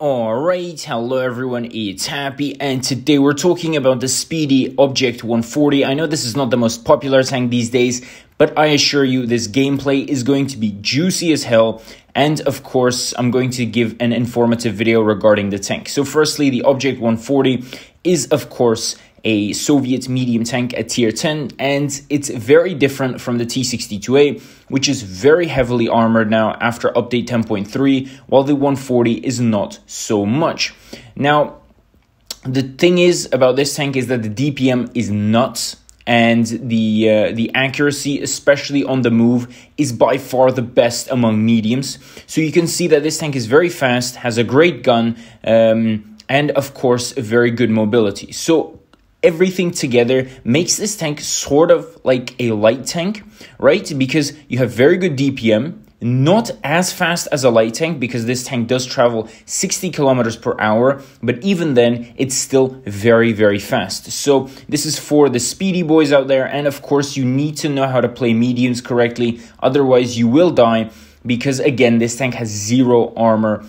Alright, hello everyone, it's Happy, and today we're talking about the speedy Object 140. I know this is not the most popular tank these days, but I assure you this gameplay is going to be juicy as hell, and of course I'm going to give an informative video regarding the tank. So firstly, the Object 140 is of course a Soviet medium tank at tier 10, and it's very different from the T-62A, which is very heavily armored now after update 10.3, while the 140 is not so much. Now, the thing is about this tank is that the DPM is nuts, and the accuracy, especially on the move, is by far the best among mediums. So you can see that this tank is very fast, has a great gun, and of course, a very good mobility. So everything together makes this tank sort of like a light tank, right? Because you have very good DPM, not as fast as a light tank because this tank does travel 60 kilometers per hour, but even then it's still very, very fast. So this is for the speedy boys out there, and of course you need to know how to play mediums correctly, otherwise you will die, because again, this tank has zero armor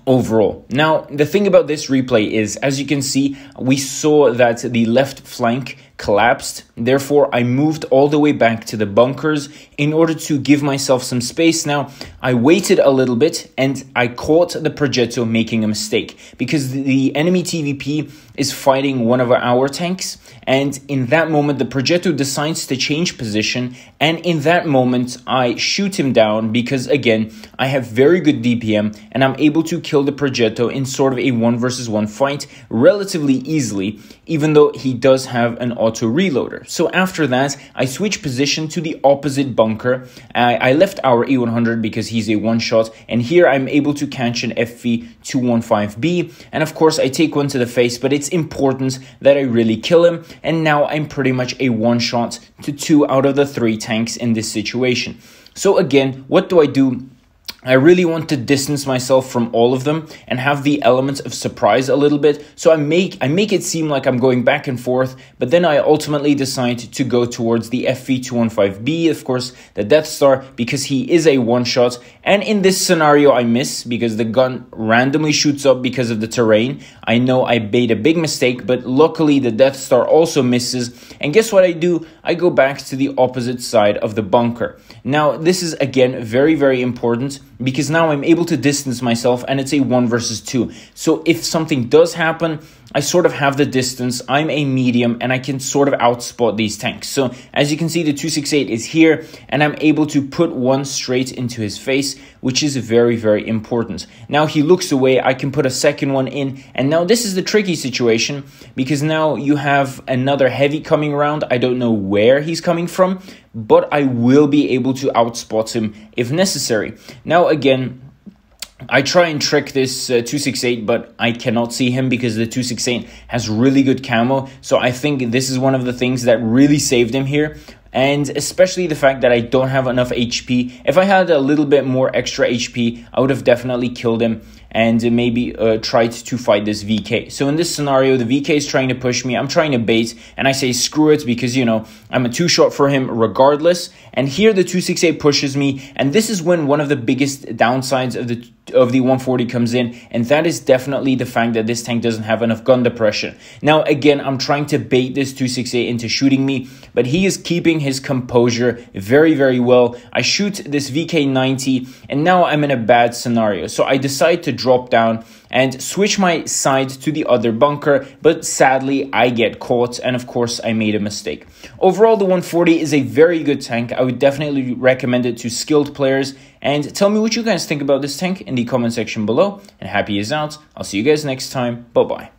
overall. Now, the thing about this replay is, as you can see, we saw that the left flank collapsed. Therefore, I moved all the way back to the bunkers in order to give myself some space. Now, I waited a little bit and I caught the Progetto making a mistake because the enemy TVP is fighting one of our tanks, and in that moment the Progetto decides to change position, and in that moment I shoot him down because again I have very good DPM and I'm able to kill the Progetto in sort of a 1 versus 1 fight relatively easily, even though he does have an auto reloader. So after that I switch position to the opposite bunker. I left our E100 because he's a one shot, and here I'm able to catch an FV215B, and of course I take one to the face, but it's important that I really kill him, and now I'm pretty much a one shot to 2 out of the 3 tanks in this situation. So again, what do? I really want to distance myself from all of them and have the element of surprise a little bit. So I make it seem like I'm going back and forth, but then I ultimately decide to go towards the FV215B, of course, the Death Star, because he is a one-shot. And in this scenario, I miss because the gun randomly shoots up because of the terrain. I know I made a big mistake, but luckily the Death Star also misses. And guess what I do? I go back to the opposite side of the bunker. Now, this is again very, very important, because now I'm able to distance myself and it's a 1 versus 2. So if something does happen, I sort of have the distance, I'm a medium, and I can sort of outspot these tanks. So as you can see, the 268 is here, and I'm able to put one straight into his face, which is very, very important. Now he looks away, I can put a second one in, and now this is the tricky situation, because now you have another heavy coming around. I don't know where he's coming from, but I will be able to outspot him if necessary. Now again, I try and trick this 268, but I cannot see him because the 268 has really good camo. So I think this is one of the things that really saved him here. And especially the fact that I don't have enough HP. If I had a little bit more extra HP, I would have definitely killed him and maybe tried to fight this VK. So in this scenario, the VK is trying to push me. I'm trying to bait, and I say screw it because, you know, I'm a 2-shot for him regardless. And here the 268 pushes me, and this is when one of the biggest downsides of the 140 comes in, and that is definitely the fact that this tank doesn't have enough gun depression. Now again, I'm trying to bait this 268 into shooting me, but he is keeping his composure very, very well. I shoot this VK90, and now I'm in a bad scenario. So I decide to drop down and switch my side to the other bunker, but sadly I get caught, and of course I made a mistake. Overall, the 140 is a very good tank. I would definitely recommend it to skilled players, and tell me what you guys think about this tank in the comment section below. And Happy is out. I'll see you guys next time. Bye bye.